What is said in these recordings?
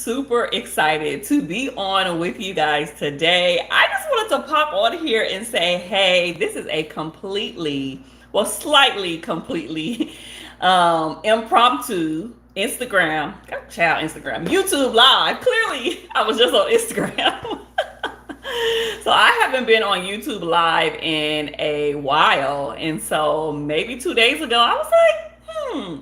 super excited to be on with you guys today. I just wanted to pop on here and say, hey, this is a slightly completely impromptu YouTube live. Clearly, I was just on Instagram. So I haven't been on YouTube live in a while. And so maybe 2 days ago, I was like,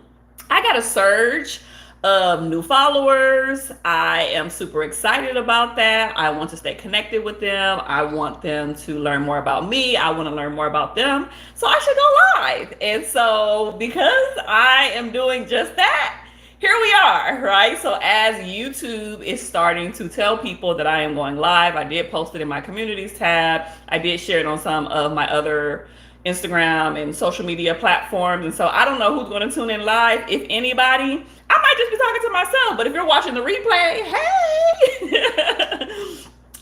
I got a surge of new followers. I am super excited about that. I want to stay connected with them. I want them to learn more about me. I want to learn more about them. So I should go live. And so because I am doing just that, here we are, right? So as YouTube is starting to tell people that I am going live, I did post it in my communities tab. I did share it on some of my other Instagram and social media platforms. And so I don't know who's going to tune in live. If anybody, I might just be talking to myself, but if you're watching the replay, hey.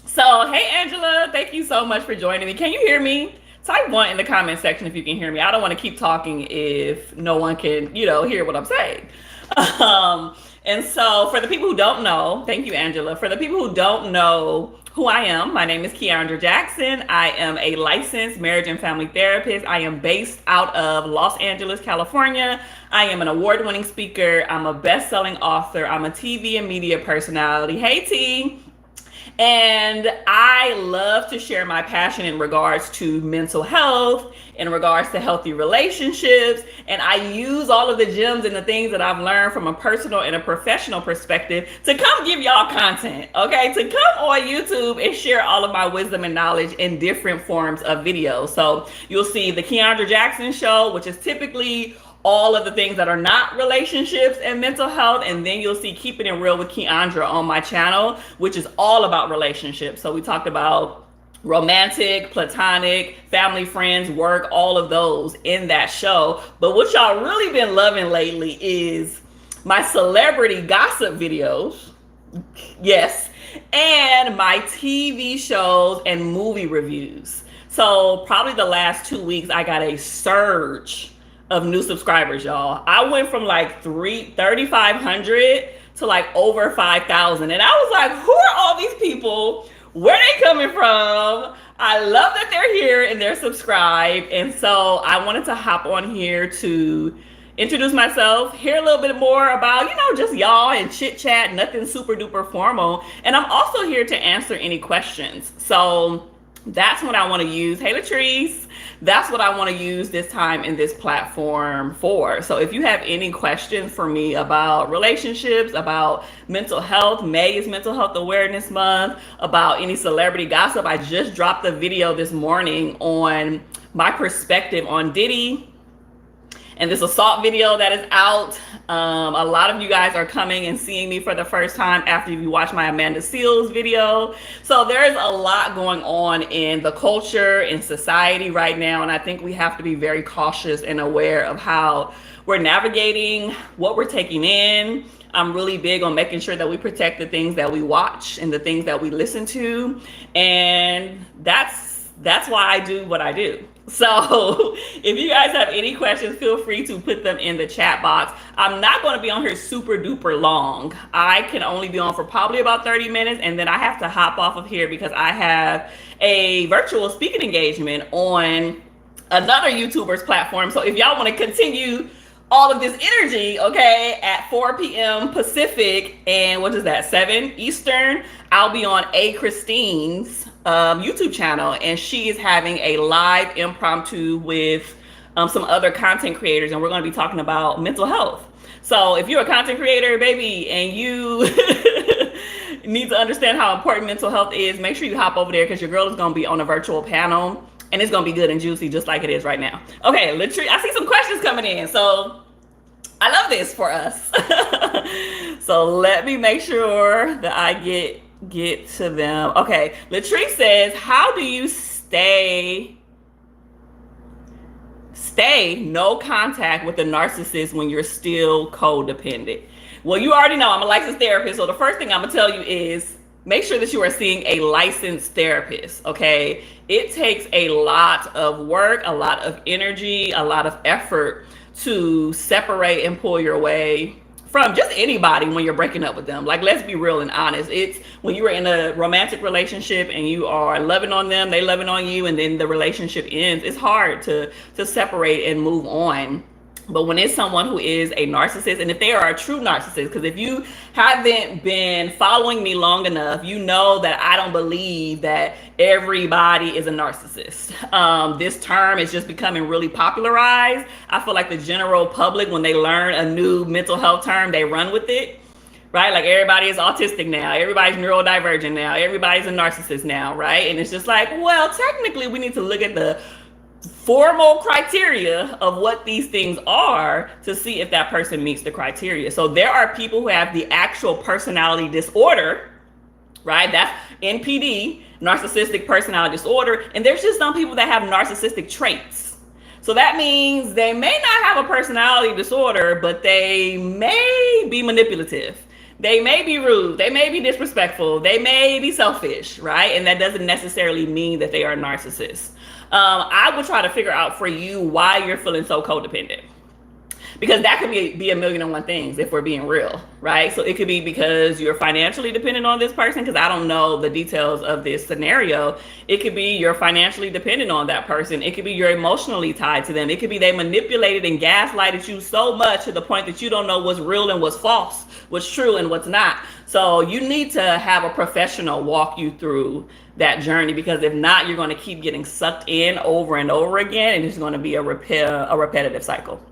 So, hey, Angela, thank you so much for joining me. Can you hear me? Type 1 in the comment section if you can hear me. I don't want to keep talking if no one can, hear what I'm saying. And so for the people who don't know, thank you, Angela. For the people who don't know who I am, my name is Keandra Jackson. I am a licensed marriage and family therapist. I am based out of Los Angeles, California. I am an award-winning speaker. I'm a best-selling author. I'm a TV and media personality. Hey, T. And I love to share my passion in regards to mental health, in regards to healthy relationships. And I use all of the gems and the things that I've learned from a personal and a professional perspective to come give y'all content, okay? To come on YouTube and share all of my wisdom and knowledge in different forms of videos. So you'll see the Keandra Jackson Show, which is typically all of the things that are not relationships and mental health. And then you'll see Keeping It Real with Keandra on my channel, which is all about relationships. So we talked about romantic, platonic, family, friends, work, all of those in that show. But what y'all really been loving lately is my celebrity gossip videos. Yes. And my TV shows and movie reviews. So probably the last 2 weeks, I got a surge of new subscribers, y'all. I went from like 3,500 to like over 5,000. And I was like, who are all these people? Where are they coming from? I love that they're here and they're subscribed. And so I wanted to hop on here to introduce myself, hear a little bit more about, just y'all and chit chat, nothing super duper formal. And I'm also here to answer any questions. So that's what I want to use. Hey, Latrice. That's what I want to use this time in this platform for. So if you have any questions for me about relationships, about mental health, May is Mental Health Awareness Month, about any celebrity gossip, I just dropped a video this morning on my perspective on Diddy and this assault video that is out. A lot of you guys are coming and seeing me for the first time after you watch my Amanda Seales video. So there's a lot going on in the culture, in society right now. And I think we have to be very cautious and aware of how we're navigating, what we're taking in. I'm really big on making sure that we protect the things that we watch and the things that we listen to. And that's why I do what I do. So if you guys have any questions, feel free to put them in the chat box. I'm not going to be on here super duper long. I can only be on for probably about 30 minutes. And then I have to hop off of here because I have a virtual speaking engagement on another YouTuber's platform. So if y'all want to continue all of this energy, okay, at 4 p.m. Pacific and what is that, 7 Eastern, I'll be on A. Christine's YouTube channel, and she is having a live impromptu with some other content creators, and we're going to be talking about mental health. So if you're a content creator, baby, and you need to understand how important mental health is, make sure you hop over there because your girl is going to be on a virtual panel. And it's going to be good and juicy just like it is right now. Okay, Latrice, I see some questions coming in. So I love this for us. So let me make sure that I get to them. Okay, Latrice says, how do you stay no contact with the narcissist when you're still codependent? Well, you already know I'm a licensed therapist. So the first thing I'm going to tell you is make sure that you are seeing a licensed therapist, okay? It takes a lot of work, a lot of energy, a lot of effort to separate and pull your way from just anybody when you're breaking up with them. Like, let's be real and honest. It's when you are in a romantic relationship and you are loving on them, they loving on you, and then the relationship ends. It's hard to separate and move on. But when it's someone who is a narcissist, and if they are a true narcissist, because if you haven't been following me long enough, you know that I don't believe that everybody is a narcissist. This term is just becoming really popularized. I feel like the general public, when they learn a new mental health term, they run with it. Right? Like, everybody is autistic now. Everybody's neurodivergent now. Everybody's a narcissist now, right? And it's just like, well, technically we need to look at the formal criteria of what these things are to see if that person meets the criteria. So there are people who have the actual personality disorder, right? That's NPD, narcissistic personality disorder. And there's just some people that have narcissistic traits. So that means they may not have a personality disorder, but they may be manipulative. They may be rude. They may be disrespectful. They may be selfish, right? And that doesn't necessarily mean that they are narcissists. I would try to figure out for you why you're feeling so codependent. Because that could be a million and one things if we're being real, right? So it could be because you're financially dependent on this person, because I don't know the details of this scenario. It could be you're financially dependent on that person. It could be you're emotionally tied to them. It could be they manipulated and gaslighted you so much to the point that you don't know what's real and what's false, what's true and what's not. So you need to have a professional walk you through that journey, because if not, you're going to keep getting sucked in over and over again, and it's going to be a repetitive cycle.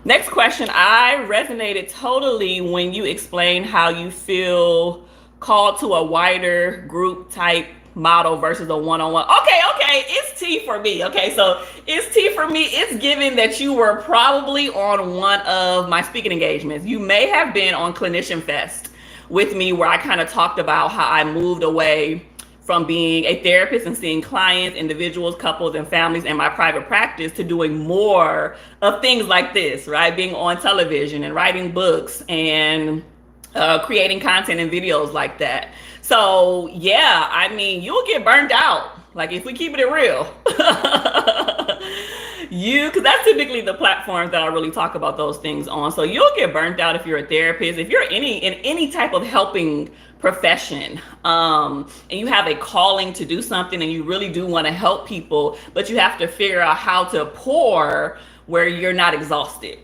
Next question. I resonated totally when you explained how you feel called to a wider group type model versus a one-on-one. Okay, it's T for me. Okay, so it's T for me. It's given that you were probably on one of my speaking engagements. You may have been on Clinician Fest with me, where I kind of talked about how I moved away from being a therapist and seeing clients, individuals, couples, and families in my private practice to doing more of things like this, right? Being on television and writing books and creating content and videos like that. So yeah, I mean, you'll get burned out. Like, if we keep it real, because that's typically the platforms that I really talk about those things on. So you'll get burnt out if you're a therapist, if you're in any type of helping profession, and you have a calling to do something and you really do want to help people, but you have to figure out how to pour where you're not exhausted,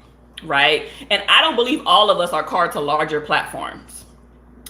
right? And I don't believe all of us are called to larger platforms.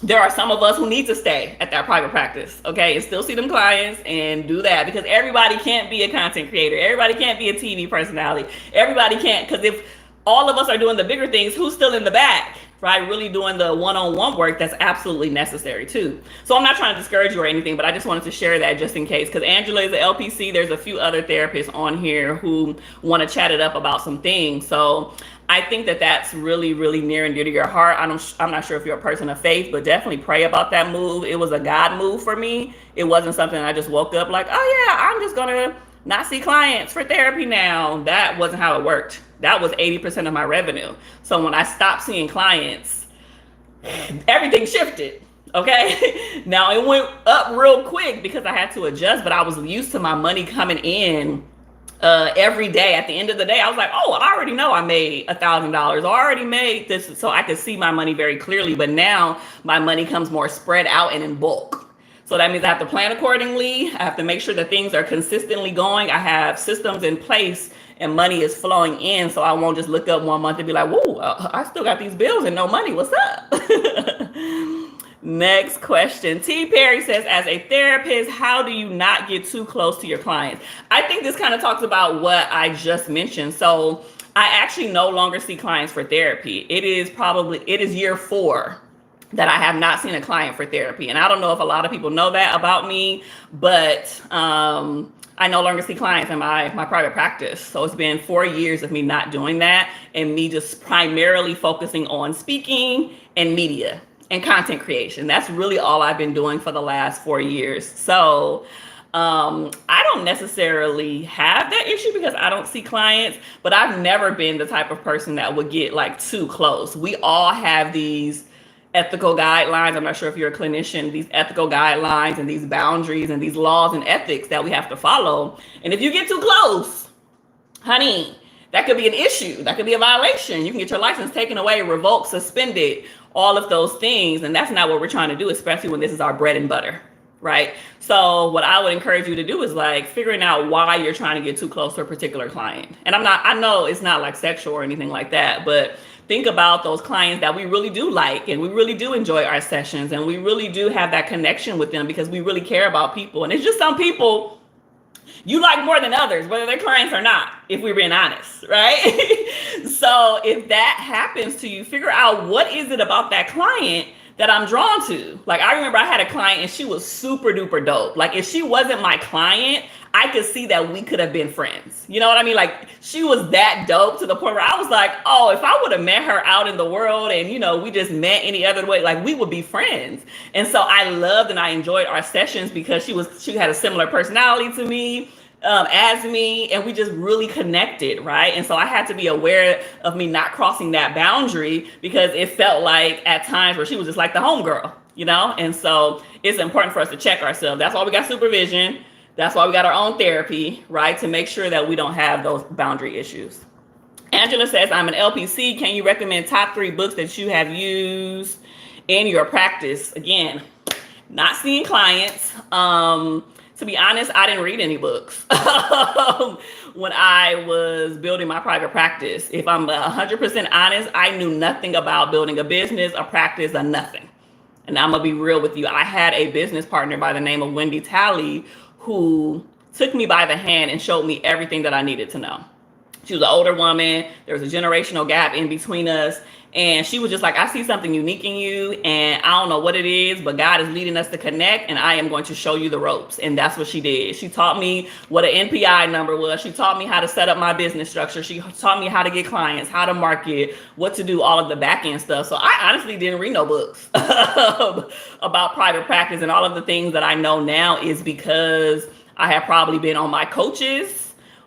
There are some of us who need to stay at that private practice, okay, and still see them clients and do that, because everybody can't be a content creator. Everybody can't be a TV personality. Everybody can't, because if all of us are doing the bigger things, who's still in the back, right? Really doing the one-on-one work that's absolutely necessary too. So I'm not trying to discourage you or anything, but I just wanted to share that just in case, because Angela is an LPC. There's a few other therapists on here who want to chat it up about some things. So I think that that's really, really near and dear to your heart. I'm not sure if you're a person of faith, but definitely pray about that move. It was a God move for me. It wasn't something I just woke up like, oh yeah, I'm just gonna not see clients for therapy now. That wasn't how it worked. That was 80% of my revenue. So when I stopped seeing clients, everything shifted. Okay. Now it went up real quick because I had to adjust, but I was used to my money coming in every day. At the end of the day, I was like, oh, I already know I made $1,000. I already made this, so I could see my money very clearly. But now my money comes more spread out and in bulk. So that means I have to plan accordingly. I have to make sure that things are consistently going. I have systems in place and money is flowing in. So I won't just look up one month and be like, whoa, I still got these bills and no money. What's up? Next question. T. Perry says, as a therapist, how do you not get too close to your clients? I think this kind of talks about what I just mentioned. So I actually no longer see clients for therapy. It is year 4 that I have not seen a client for therapy. And I don't know if a lot of people know that about me, but I no longer see clients in my private practice. So it's been 4 years of me not doing that and me just primarily focusing on speaking and media and content creation. That's really all I've been doing for the last 4 years. So I don't necessarily have that issue because I don't see clients, but I've never been the type of person that would get like too close. We all have these ethical guidelines. I'm not sure if you're a clinician, these ethical guidelines and these boundaries and these laws and ethics that we have to follow. And if you get too close, honey, that could be an issue. That could be a violation. You can get your license taken away, revoked, suspended, all of those things. And that's not what we're trying to do, especially when this is our bread and butter, right? So what I would encourage you to do is like figuring out why you're trying to get too close to a particular client. And I know it's not like sexual or anything like that, but think about those clients that we really do like and we really do enjoy our sessions and we really do have that connection with them because we really care about people. And it's just some people you like more than others, whether they're clients or not, if we're being honest, right? So if that happens to you, figure out what is it about that client that I'm drawn to. Like I remember I had a client and she was super duper dope. Like if she wasn't my client, I could see that we could have been friends. You know what I mean? Like she was that dope to the point where I was like, oh, if I would have met her out in the world and, you know, we just met any other way, like we would be friends. And so I loved and I enjoyed our sessions because she had a similar personality to me. As me, and we just really connected, right? And so I had to be aware of me not crossing that boundary because it felt like at times where she was just like the homegirl, you know? And so it's important for us to check ourselves. That's why we got supervision. That's why we got our own therapy, right? To make sure that we don't have those boundary issues. Angela says, I'm an LPC. Can you recommend top 3 books that you have used in your practice? Again, not seeing clients. To be honest, I didn't read any books when I was building my private practice. If I'm 100% honest, I knew nothing about building a business, a practice, or nothing. And I'm going to be real with you. I had a business partner by the name of Wendy Talley who took me by the hand and showed me everything that I needed to know. She was an older woman. There was a generational gap in between us. And she was just like, I see something unique in you and I don't know what it is, but God is leading us to connect and I am going to show you the ropes. And that's what she did. She taught me what an NPI number was. She taught me how to set up my business structure. She taught me how to get clients, how to market, what to do, all of the back end stuff. So I honestly didn't read no books about private practice, and all of the things that I know now is because I have probably been on my coaches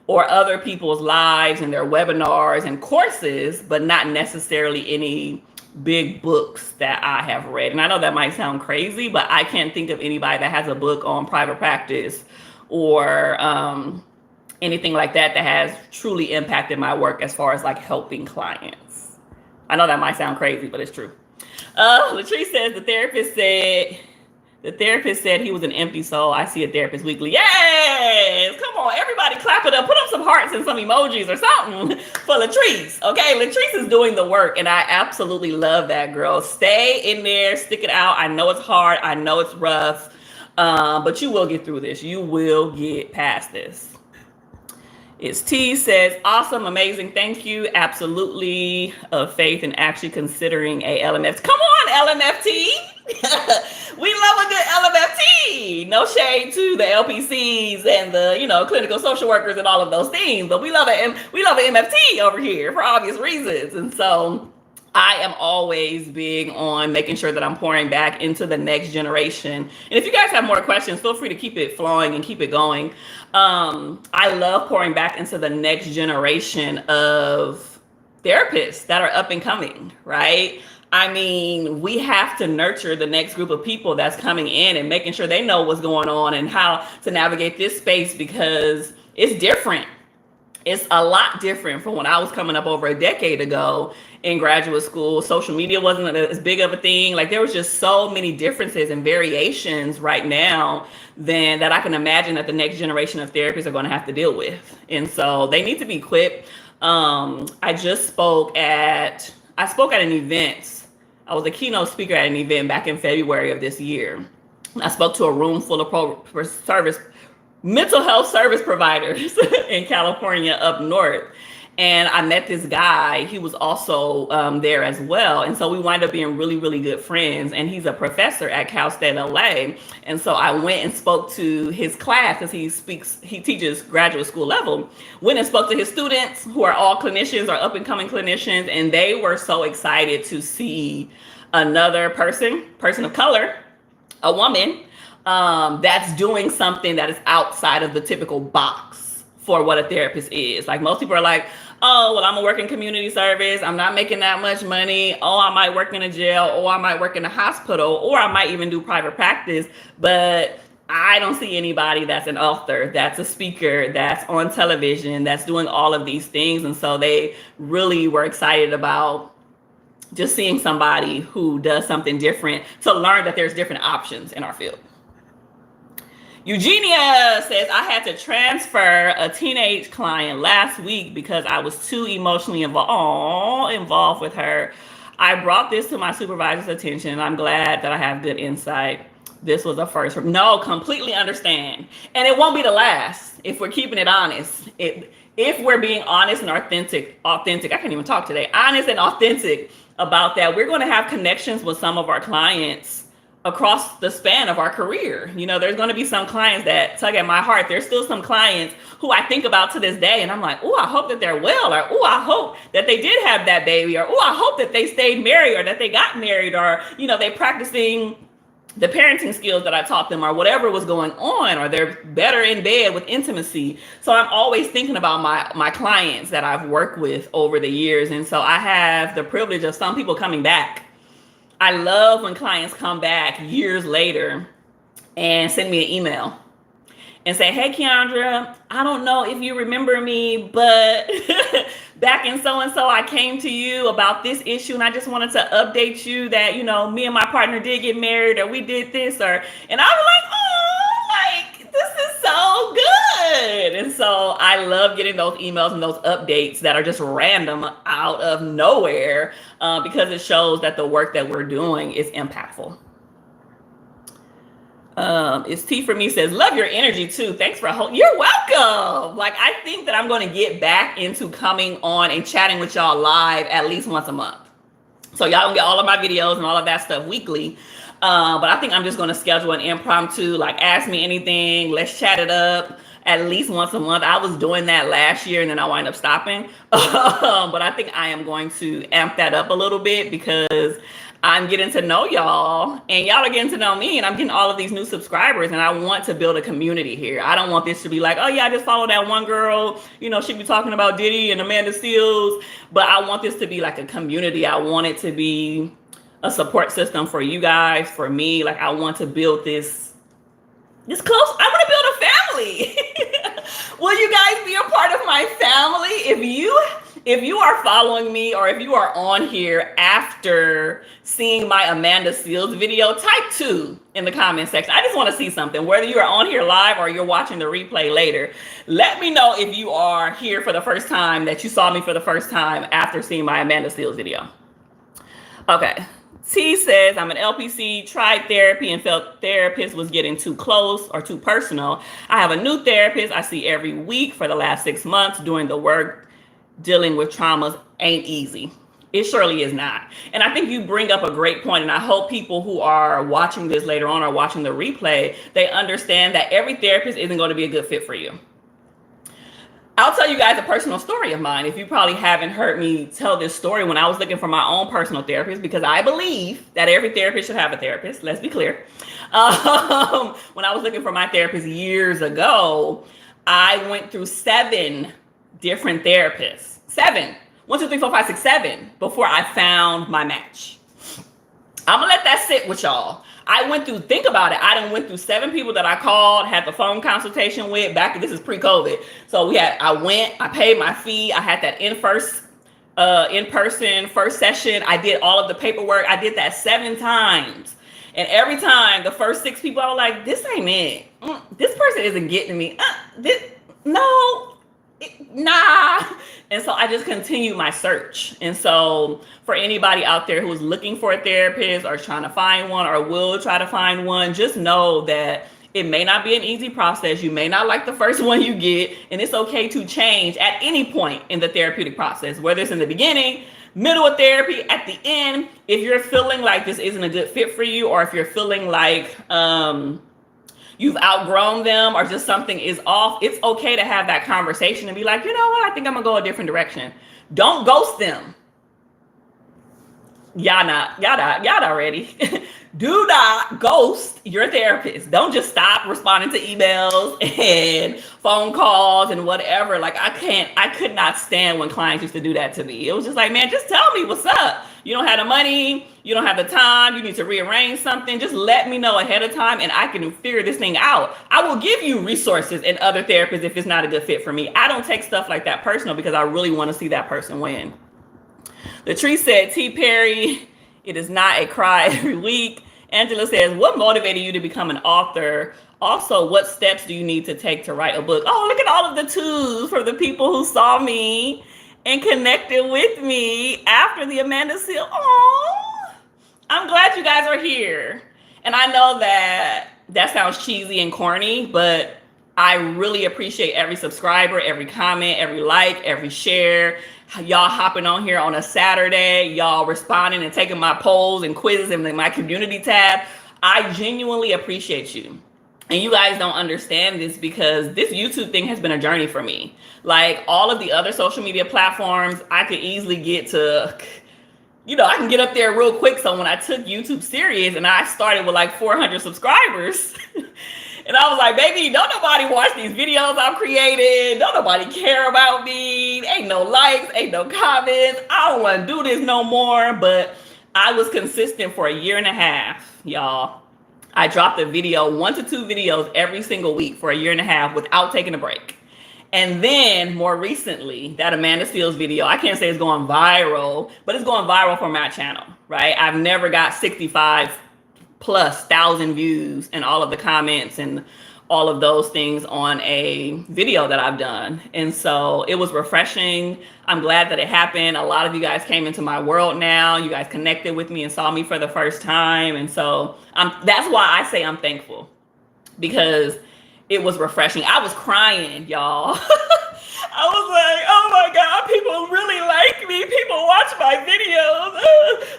or other people's lives and their webinars and courses, but not necessarily any big books that I have read. And I know that might sound crazy, but I can't think of anybody that has a book on private practice or anything like that that has truly impacted my work as far as like helping clients. I know that might sound crazy, but it's true. Latrice says the therapist said he was an empty soul. I see a therapist weekly. Yes! Come on, everybody clap it up. Put up some hearts and some emojis or something for Latrice. Okay, Latrice is doing the work, and I absolutely love that, girl. Stay in there, stick it out. I know it's hard. I know it's rough, but you will get through this. You will get past this. It's T says, awesome, amazing, thank you. Absolutely of faith and actually considering a LMFT. Come on, LMFT. We love a good LMFT. No shade to the LPCs and the, clinical social workers and all of those things, but we love an MFT over here for obvious reasons. And so I am always big on making sure that I'm pouring back into the next generation. And if you guys have more questions, feel free to keep it flowing and keep it going. I love pouring back into the next generation of therapists that are up and coming, right? I mean, we have to nurture the next group of people that's coming in and making sure they know what's going on and how to navigate this space, because it's different. It's a lot different from when I was coming up over a decade ago in graduate school. Social media wasn't as big of a thing. Like, there was just so many differences and variations right now that I can imagine that the next generation of therapists are going to have to deal with. And so they need to be equipped. I spoke at an event. I was a keynote speaker at an event back in February of this year. I spoke to a room full of mental health service providers in California up north. And I met this guy. He was also there as well. And so we wind up being really, really good friends. And he's a professor at Cal State LA. And so I went and spoke to his class, because he teaches graduate school level. Went and spoke to his students, who are all clinicians or up and coming clinicians. And they were so excited to see another person of color, a woman, that's doing something that is outside of the typical box for what a therapist is. Like, most people are like, oh, well, I'm gonna work in community service. I'm not making that much money. Oh, I might work in a jail, or I might work in a hospital, or I might even do private practice. But I don't see anybody that's an author, that's a speaker, that's on television, that's doing all of these things. And so they really were excited about just seeing somebody who does something different to learn that there's different options in our field. Eugenia says, I had to transfer a teenage client last week because I was too emotionally involved with her. I brought this to my supervisor's attention, and I'm glad that I have good insight. This was a first. No, completely understand. And it won't be the last if we're keeping it honest. If we're being honest and authentic, I can't even talk today, honest and authentic about that, we're going to have connections with some of our clients across the span of our career. You know, there's going to be some clients that tug at my heart. There's still some clients who I think about to this day, and I'm like, oh, I hope that they're well, or oh, I hope that they did have that baby, or oh, I hope that they stayed married, or that they got married, or, you know, they practicing the parenting skills that I taught them, or whatever was going on, or they're better in bed with intimacy. So I'm always thinking about my clients that I've worked with over the years. And so I have the privilege of some people coming back. I love when clients come back years later and send me an email and say, hey, Keandra, I don't know if you remember me, but back in so-and-so, I came to you about this issue, and I just wanted to update you that, you know, me and my partner did get married, or we did this, and I was like, oh, like, this is so good. And so I love getting those emails and those updates that are just random out of nowhere, because it shows that the work that we're doing is impactful. It's T for me says, love your energy too. Thanks for you're welcome. Like, I think that I'm going to get back into coming on and chatting with y'all live at least once a month. So y'all gonna get all of my videos and all of that stuff weekly. But I think I'm just going to schedule an impromptu, like, ask me anything, let's chat it up at least once a month. I was doing that last year and then I wind up stopping. But I think I am going to amp that up a little bit because I'm getting to know y'all and y'all are getting to know me, and I'm getting all of these new subscribers, and I want to build a community here. I don't want this to be like, oh yeah, I just follow that one girl, you know, she be talking about Diddy and Amanda Seales, but I want this to be like a community. I want it to be a support system for you guys, for me. Like, I want to build this close. I want to build a family. Will you guys be a part of my family? If you are following me, or if you are on here after seeing my Amanda Seales video, type 2 in the comment section. I just want to see something, whether you are on here live or you're watching the replay later. Let me know if you are here for the first time, that you saw me for the first time after seeing my Amanda Seales video. Okay. T says, I'm an LPC, tried therapy and felt therapist was getting too close or too personal. I have a new therapist I see every week for the last 6 months. Doing the work, dealing with traumas ain't easy. It surely is not. And I think you bring up a great point, and I hope people who are watching this later on or watching the replay, they understand that every therapist isn't going to be a good fit for you. I'll tell you guys a personal story of mine. If you probably haven't heard me tell this story, when I was looking for my own personal therapist, because I believe that every therapist should have a therapist, let's be clear. When I was looking for my therapist years ago, I went through 7 different therapists. 7. 1, 2, 3, 4, 5, 6, 7 before I found my match. I'm gonna let that sit with y'all. I went through, think about it. I done went through 7 people that I called, had the phone consultation with this is pre-COVID. So I paid my fee. I had that in-person first session. I did all of the paperwork. I did that 7 times. And every time the first 6 people, I was like, this ain't it. This person isn't getting me. Nah. And so I just continued my search. And so for anybody out there who is looking for a therapist or trying to find one or will try to find one, just know that it may not be an easy process. You may not like the first one you get, and it's okay to change at any point in the therapeutic process, whether it's in the beginning, middle of therapy, at the end. If you're feeling like this isn't a good fit for you, or if you're feeling like you've outgrown them or just something is off, it's okay to have that conversation and be like, you know what, I think I'm gonna go a different direction. Don't ghost them. Y'all not ready. Do not ghost your therapist. Don't just stop responding to emails and phone calls and whatever. Like, I could not stand when clients used to do that to me. It was just like, man, just tell me what's up. you don't have the money, you don't have the time, you need to rearrange something, just let me know ahead of time and I can figure this thing out. I will give you resources and other therapists if it's not a good fit for me. I don't take stuff like that personal because I really want to see that person win. The tree said, T. Perry, it is not a cry every week. Angela says, what motivated you to become an author? Also, what steps do you need to take to write a book? Oh, look at all of the twos for the people who saw me and connected with me after the Amanda Seal. Oh, I'm glad you guys are here. And I know that sounds cheesy and corny, but I really appreciate every subscriber, every comment, every like, every share. Y'all hopping on here on a Saturday, y'all responding and taking my polls and quizzes in my community tab. I genuinely appreciate you. And you guys don't understand this because this YouTube thing has been a journey for me. Like all of the other social media platforms, I could easily get to, I can get up there real quick. So when I took YouTube serious and I started with like 400 subscribers, and I was like, baby, don't nobody watch these videos I'm creating. Don't nobody care about me. Ain't no likes, ain't no comments. I don't want to do this no more. But I was consistent for a year and a half, y'all. I dropped a video, 1 to 2 videos every single week for a year and a half without taking a break. And then more recently, that Amanda Seales video, I can't say it's going viral, but it's going viral for my channel, right? I've never got 65 plus thousand views and all of the comments and all of those things on a video that I've done. And so it was refreshing. I'm glad that it happened. A lot of you guys came into my world now. You guys connected with me and saw me for the first time. And so that's why I say I'm thankful, because it was refreshing. I was crying, y'all. I was like, oh my God, people really like me. People watch my videos.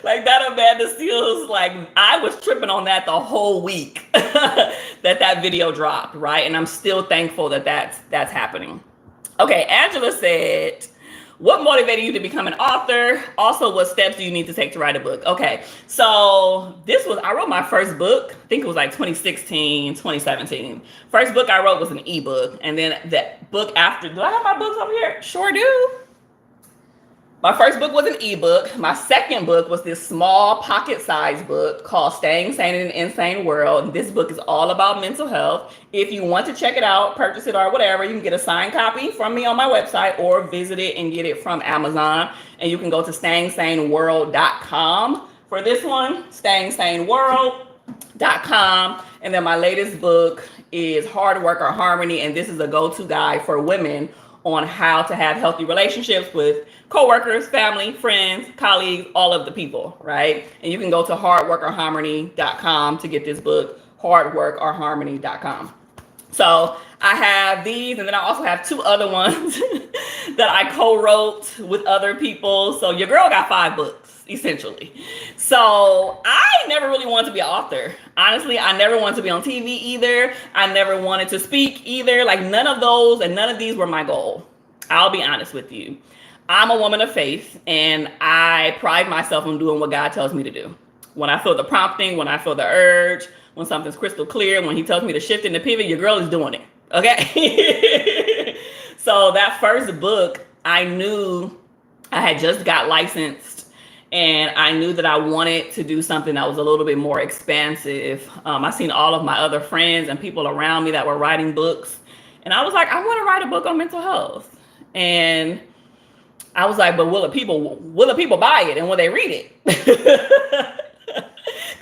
Like that Amanda Seales, like I was tripping on that the whole week that video dropped, right? And I'm still thankful that that's happening. Okay, Angela said, what motivated you to become an author? Also, what steps do you need to take to write a book? Okay, so I wrote my first book, I think it was like 2016, 2017. First book I wrote was an ebook. And then that book after, do I have my books over here? Sure do. My first book was an ebook. My second book was this small pocket-sized book called Staying Sane in an Insane World. This book is all about mental health. If you want to check it out, purchase it or whatever, you can get a signed copy from me on my website or visit it and get it from Amazon. And you can go to stayingsaneworld.com for this one, stayingsaneworld.com. And then my latest book is Hard Work or Harmony. And this is a go-to guide for women on how to have healthy relationships with coworkers, family, friends, colleagues, all of the people, right? And you can go to hardworkorharmony.com to get this book, hardworkorharmony.com. So I have these, and then I also have 2 other ones that I co-wrote with other people. So your girl got 5 books, essentially. So I never really wanted to be an author. Honestly, I never wanted to be on TV either. I never wanted to speak either. Like none of those and none of these were my goal. I'll be honest with you. I'm a woman of faith, and I pride myself on doing what God tells me to do. When I feel the prompting, when I feel the urge, when something's crystal clear, when he tells me to shift and to pivot, your girl is doing it. Okay. So that first book, I knew I had just got licensed, and I knew that I wanted to do something that was a little bit more expansive. I seen all of my other friends and people around me that were writing books, and I was like, I want to write a book on mental health. And I was like, but will the people buy it and will they read it? Because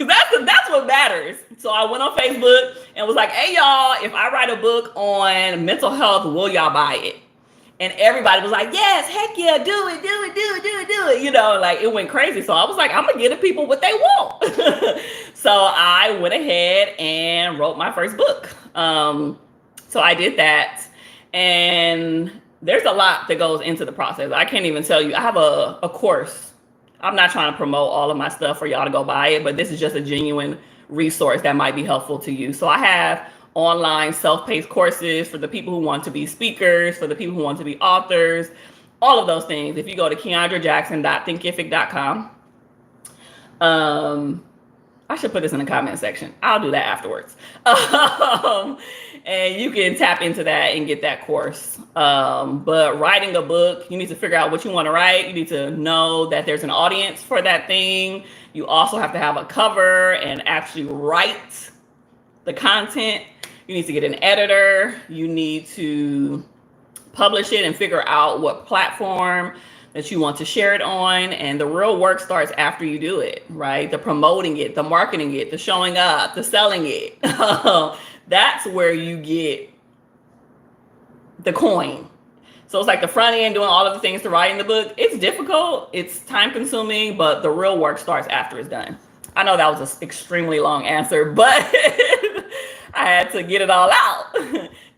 that's what matters. So I went on Facebook and was like, hey, y'all, if I write a book on mental health, will y'all buy it? And everybody was like, yes, heck yeah, do it. Like it went crazy. So I was like, I'm going to give the people what they want. So I went ahead and wrote my first book. So I did that. And there's a lot that goes into the process. I can't even tell you. I have a course. I'm not trying to promote all of my stuff for y'all to go buy it, but this is just a genuine resource that might be helpful to you. So I have online self-paced courses for the people who want to be speakers, for the people who want to be authors, all of those things. If you go to KeandraJackson.thinkific.com, I should put this in the comment section. I'll do that afterwards. And you can tap into that and get that course. But writing a book, you need to figure out what you want to write. You need to know that there's an audience for that thing. You also have to have a cover and actually write the content. You need to get an editor. You need to publish it and figure out what platform that you want to share it on. And the real work starts after you do it, right? The promoting it, the marketing it, the showing up, the selling it. That's where you get the coin. So it's like the front end, doing all of the things to writing the book. It's difficult, it's time consuming, but the real work starts after it's done. I know that was an extremely long answer, but I had to get it all out.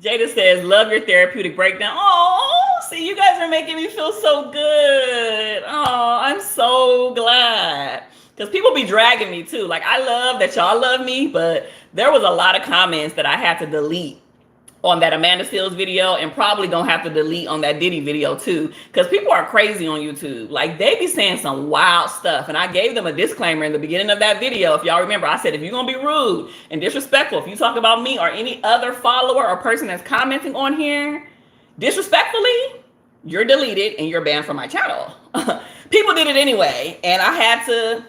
Jada says, love your therapeutic breakdown. Oh, see, you guys are making me feel so good. Oh, I'm so glad. Because people be dragging me too. Like, I love that y'all love me, but there was a lot of comments that I had to delete on that Amanda Seales video, and probably gonna have to delete on that Diddy video too, because people are crazy on YouTube. Like, they be saying some wild stuff, and I gave them a disclaimer in the beginning of that video. If y'all remember, I said, if you're gonna be rude and disrespectful, if you talk about me or any other follower or person that's commenting on here disrespectfully, you're deleted and you're banned from my channel. People did it anyway, and I had to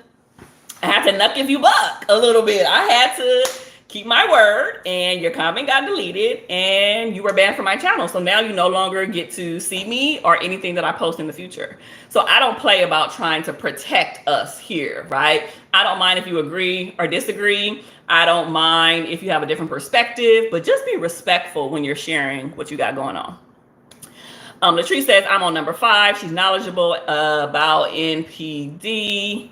nuck if you buck a little bit. I had to keep my word, and your comment got deleted and you were banned from my channel. So now you no longer get to see me or anything that I post in the future. So I don't play about trying to protect us here, right? I don't mind if you agree or disagree. I don't mind if you have a different perspective, but just be respectful when you're sharing what you got going on. Latrice says, I'm on number 5. She's knowledgeable about NPD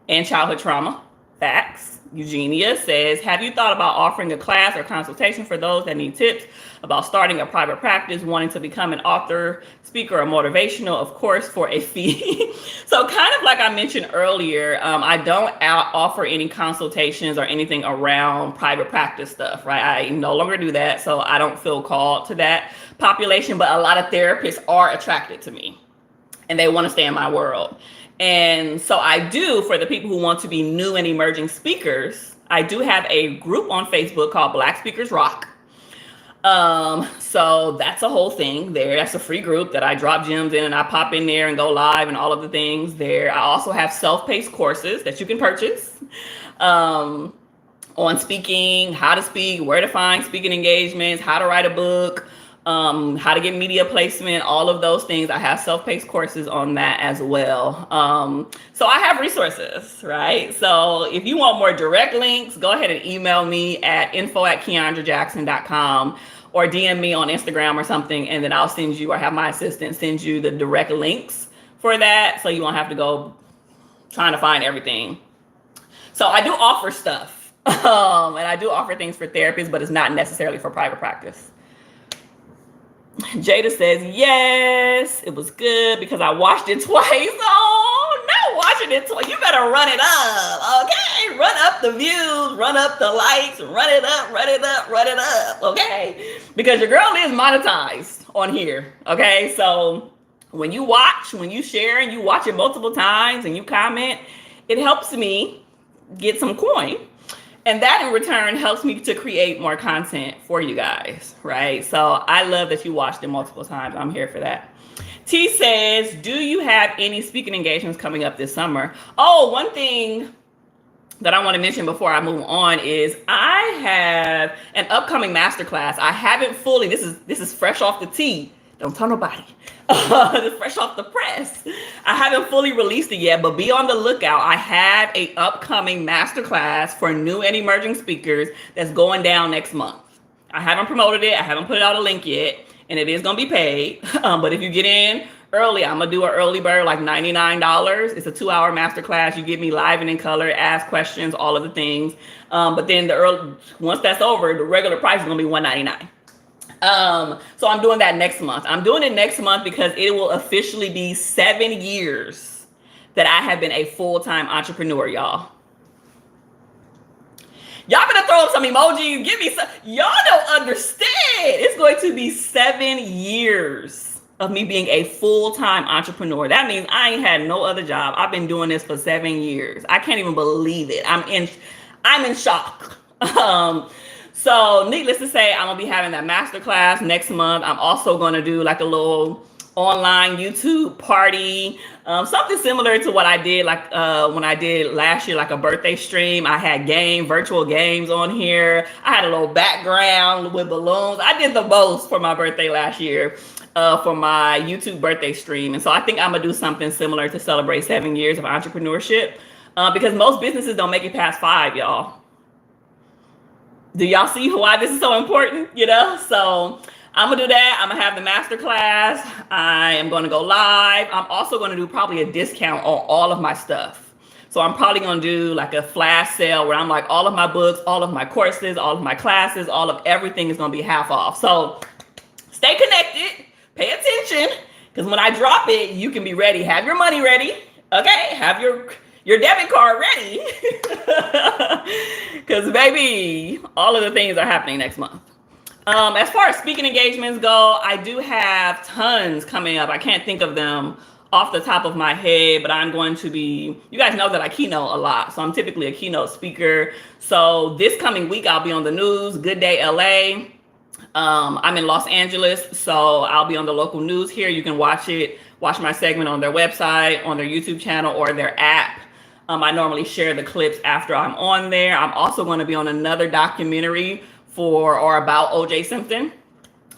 and childhood trauma. Facts. Eugenia says, have you thought about offering a class or consultation for those that need tips about starting a private practice, wanting to become an author, speaker, or motivational, of course, for a fee? So kind of like I mentioned earlier, I don't offer any consultations or anything around private practice stuff, right? I no longer do that, so I don't feel called to that population, but a lot of therapists are attracted to me and they want to stay in my world. And so I do, for the people who want to be new and emerging speakers, I do have a group on Facebook called Black Speakers Rock. So that's a whole thing there. That's a free group that I drop gems in, and I pop in there and go live and all of the things there. I also have self-paced courses that you can purchase on speaking, how to speak, where to find speaking engagements, how to write a book, how to get media placement, all of those things. I have self-paced courses on that as well. So I have resources, right? So if you want more direct links, go ahead and email me at info@keondrajackson.com or DM me on Instagram or something, and then I'll send you, or have my assistant send you the direct links for that, so you won't have to go trying to find everything. So I do offer stuff, and I do offer things for therapists, but it's not necessarily for private practice. Jada says, yes, it was good because I watched it twice. Oh, not watching it twice. You better run it up, okay? Run up the views, run up the likes, run it up, run it up, run it up, okay? Because your girl is monetized on here, okay? So when you watch, when you share, and you watch it multiple times and you comment, it helps me get some coin. And that in return helps me to create more content for you guys, right? So I love that you watched it multiple times. I'm here for that. T says, do you have any speaking engagements coming up this summer? Oh, one thing that I want to mention before I move on is I have an upcoming masterclass. I haven't fully, this is fresh off the tee. Don't tell nobody. It's fresh off the press. I haven't fully released it yet, but be on the lookout. I have a upcoming masterclass for new and emerging speakers that's going down next month. I haven't promoted it. I haven't put out a link yet, and it is going to be paid. But if you get in early, I'm going to do an early bird, like $99. It's a 2-hour masterclass. You get me live and in color, ask questions, all of the things. But then once that's over, the regular price is going to be $199. So I'm doing that next month. I'm doing it next month because it will officially be 7 years that I have been a full-time entrepreneur, y'all. Y'all better throw up some emojis. Give me some. Y'all don't understand. It's going to be 7 years of me being a full-time entrepreneur. That means I ain't had no other job. I've been doing this for 7 years. I can't even believe it. I'm in shock. So needless to say, I'm gonna be having that masterclass next month. I'm also gonna do like a little online YouTube party, something similar to what I did like when I did last year, like a birthday stream. I had virtual games on here. I had a little background with balloons. I did the most for my birthday last year for my YouTube birthday stream. And so I think I'm gonna do something similar to celebrate 7 years of entrepreneurship because most businesses don't make it past 5, y'all. Do y'all see why this is so important? So I'm gonna do that. I'm gonna have the masterclass. I am gonna go live. I'm also gonna do probably a discount on all of my stuff. So I'm probably gonna do like a flash sale where I'm like all of my books, all of my courses, all of my classes, all of everything is gonna be half off. So stay connected, pay attention, because when I drop it, you can be ready. Have your money ready, okay? Have your debit card ready, because baby, all of the things are happening next month. As far as speaking engagements go, I do have tons coming up. I can't think of them off the top of my head, but I'm going to be, you guys know that I keynote a lot. So I'm typically a keynote speaker. So this coming week, I'll be on the news, Good Day LA. I'm in Los Angeles, so I'll be on the local news here. You can watch my segment on their website, on their YouTube channel, or their app. I normally share the clips after I'm on there. I'm also going to be on another documentary for or about OJ Simpson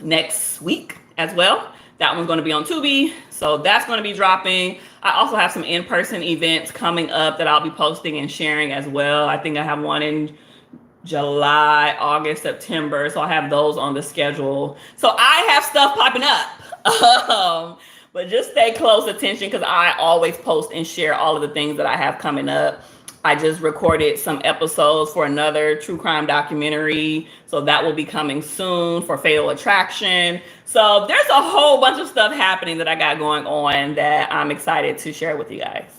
next week as well. That one's going to be on Tubi, so that's going to be dropping. I also have some in-person events coming up that I'll be posting and sharing as well. I think I have one in July, August, September, so I have those on the schedule. So I have stuff popping up. But just stay close attention because I always post and share all of the things that I have coming up. I just recorded some episodes for another true crime documentary. So that will be coming soon for Fatal Attraction. So there's a whole bunch of stuff happening that I got going on that I'm excited to share with you guys.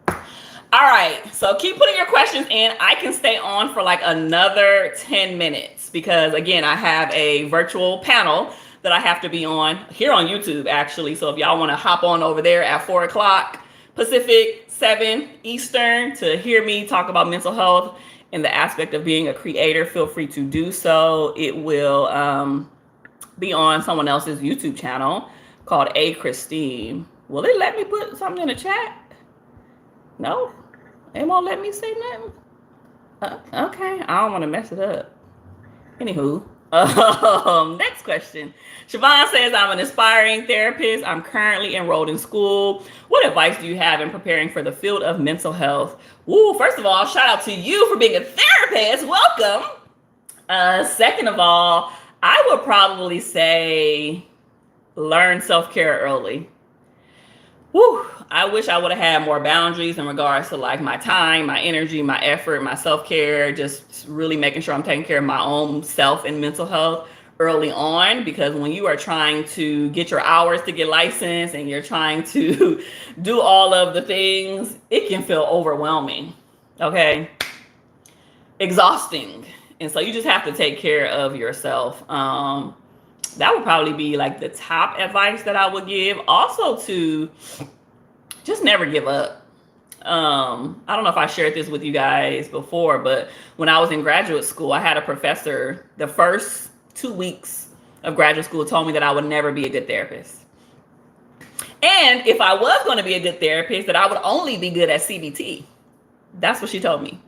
All right, so keep putting your questions in. I can stay on for like another 10 minutes because again, I have a virtual panel that I have to be on here on YouTube actually. So if y'all wanna hop on over there at 4 o'clock Pacific, 7 Eastern to hear me talk about mental health and the aspect of being a creator, feel free to do so. It will be on someone else's YouTube channel called A Christine. Will it let me put something in the chat? No, it won't let me say nothing. Okay, I don't want to mess it up. Anywho, next question. Siobhan says, I'm an aspiring therapist. I'm currently enrolled in school. What advice do you have in preparing for the field of mental health? Woo, first of all, shout out to you for being a therapist. Welcome. Second of all, I would probably say learn self-care early. Woo, I wish I would have had more boundaries in regards to like my time, my energy, my effort, my self-care, just really making sure I'm taking care of my own self and mental health early on, because when you are trying to get your hours to get licensed and you're trying to do all of the things, it can feel overwhelming, okay? Exhausting. And so you just have to take care of yourself. That would probably be like the top advice that I would give. Also to just never give up. I don't know if I shared this with you guys before, but when I was in graduate school, I had a professor, the first 2 weeks of graduate school, told me that I would never be a good therapist. And if I was going to be a good therapist, that I would only be good at CBT. That's what she told me.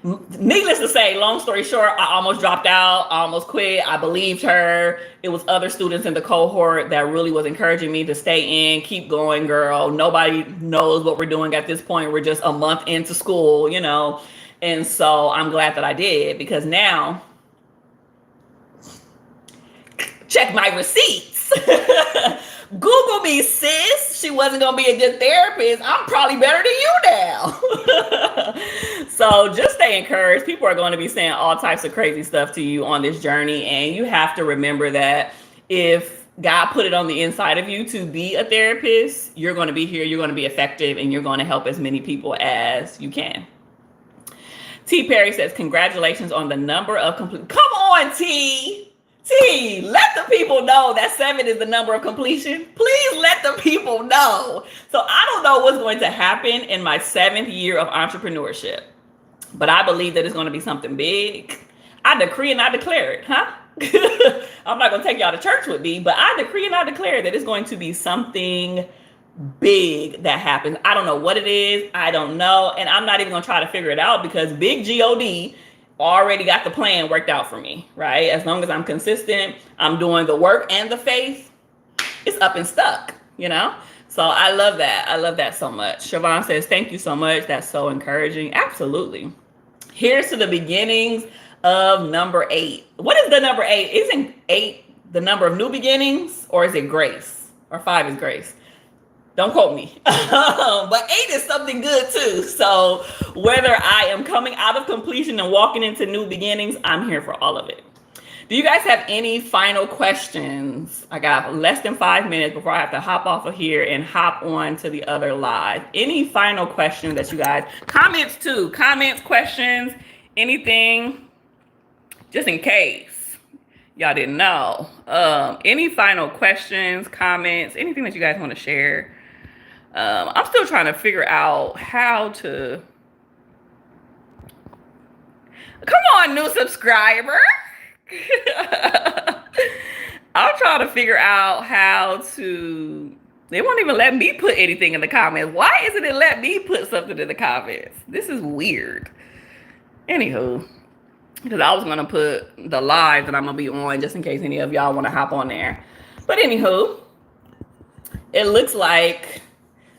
Needless to say, long story short, I almost dropped out. I almost quit. I believed her. It was other students in the cohort that really was encouraging me to stay in, keep going, girl. Nobody knows what we're doing at this point. We're just a month into school, you know? And so I'm glad that I did, because now, check my receipts. Google me, sis. She wasn't going to be a good therapist. I'm probably better than you now. So just stay encouraged. People are going to be saying all types of crazy stuff to you on this journey. And you have to remember that if God put it on the inside of you to be a therapist, you're going to be here, you're going to be effective, and you're going to help as many people as you can. T. Perry says, congratulations on the number of complete. Come on, T. T, let the people know that 7 is the number of completion. Please let the people know. So I don't know what's going to happen in my 7th year of entrepreneurship. but I believe that it's going to be something big. I decree and I declare it, huh? I'm not going to take y'all to church with me, but I decree and I declare that it's going to be something big that happens. I don't know what it is. I don't know. And I'm not even going to try to figure it out because Big God already got the plan worked out for me, right? As long as I'm consistent, I'm doing the work and the faith, it's up and stuck, you know? So I love that. I love that so much. Siobhan says, thank you so much. That's so encouraging. Absolutely. Here's to the beginnings of number 8. What is the number 8? Isn't 8 the number of new beginnings, or is it grace? Or 5 is grace? Don't quote me. But 8 is something good too. So whether I am coming out of completion and walking into new beginnings, I'm here for all of it. Do you guys have any final questions? I got less than 5 minutes before I have to hop off of here and hop on to the other live. Any final questions that you guys, comments too, comments, questions, anything, just in case y'all didn't know. Any final questions, comments, anything that you guys want to share? I'm still trying to figure out how to, come on, new subscriber. I'm trying to figure out how to, they won't even let me put anything in the comments. Why isn't it let me put something in the comments? This is weird. Anywho, because I was going to put the live that I'm going to be on just in case any of y'all want to hop on there. But anywho, it looks like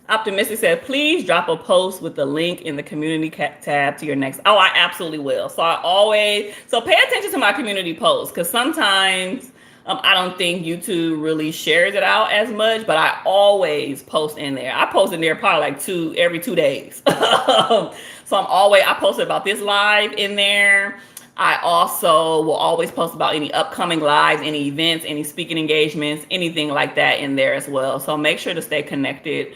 Optimistic said, please drop a post with the link in the community tab to your next. Oh, I absolutely will. So pay attention to my community posts because sometimes I don't think YouTube really shares it out as much, but I always post in there. I post in there probably like every 2 days. So I posted about this live in there. I also will always post about any upcoming lives, any events, any speaking engagements, anything like that in there as well. So make sure to stay connected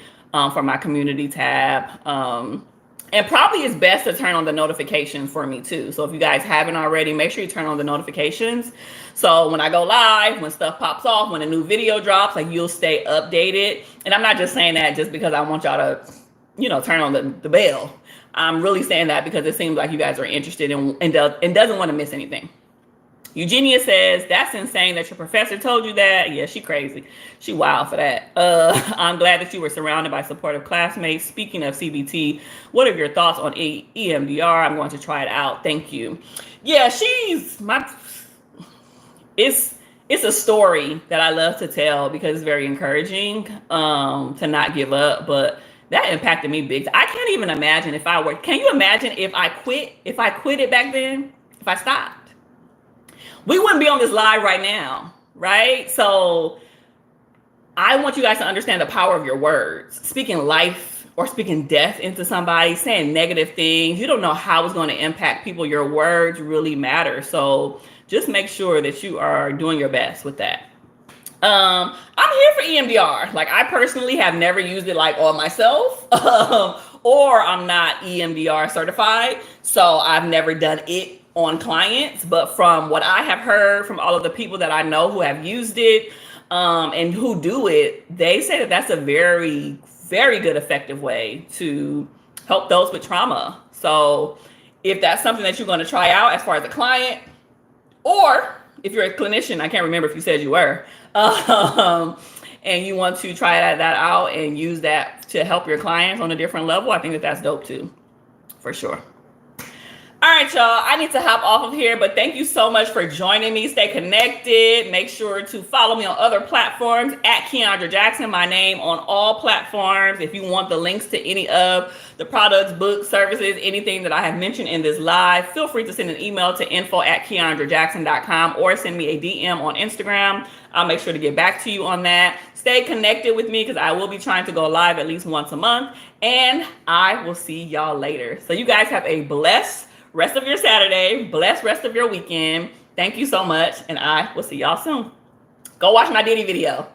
for my community tab. And probably it's best to turn on the notifications for me too. So if you guys haven't already, make sure you turn on the notifications. So when I go live, when stuff pops off, when a new video drops, like you'll stay updated. And I'm not just saying that just because I want y'all to, turn on the bell. I'm really saying that because it seems like you guys are interested and doesn't want to miss anything. Eugenia says, that's insane that your professor told you that. Yeah, she crazy. She wild for that. I'm glad that you were surrounded by supportive classmates. Speaking of CBT, what are your thoughts on EMDR? I'm going to try it out. Thank you. Yeah, it's a story that I love to tell because it's very encouraging to not give up. But that impacted me big. I can't even imagine can you imagine if I quit it back then, if I stopped? We wouldn't be on this live right now, right? So I want you guys to understand the power of your words. Speaking life or speaking death into somebody, saying negative things. You don't know how it's going to impact people. Your words really matter. So just make sure that you are doing your best with that. I'm here for EMDR. Like I personally have never used it like on myself, or I'm not EMDR certified. So I've never done it on clients, but from what I have heard from all of the people that I know who have used it and who do it, they say that that's a very, very good, effective way to help those with trauma. So if that's something that you're going to try out as far as a client, or if you're a clinician, I can't remember if you said you were, and you want to try that out and use that to help your clients on a different level, I think that that's dope too, for sure. All right, y'all, I need to hop off of here, but thank you so much for joining me. Stay connected. Make sure to follow me on other platforms at Keandra Jackson, my name on all platforms. If you want the links to any of the products, books, services, anything that I have mentioned in this live, feel free to send an email to info@KeandraJackson.com or send me a DM on Instagram. I'll make sure to get back to you on that. Stay connected with me because I will be trying to go live at least once a month, and I will see y'all later. So you guys have a blessed rest of your Saturday, blessed rest of your weekend. Thank you so much, and I will see y'all soon. Go watch my Diddy video.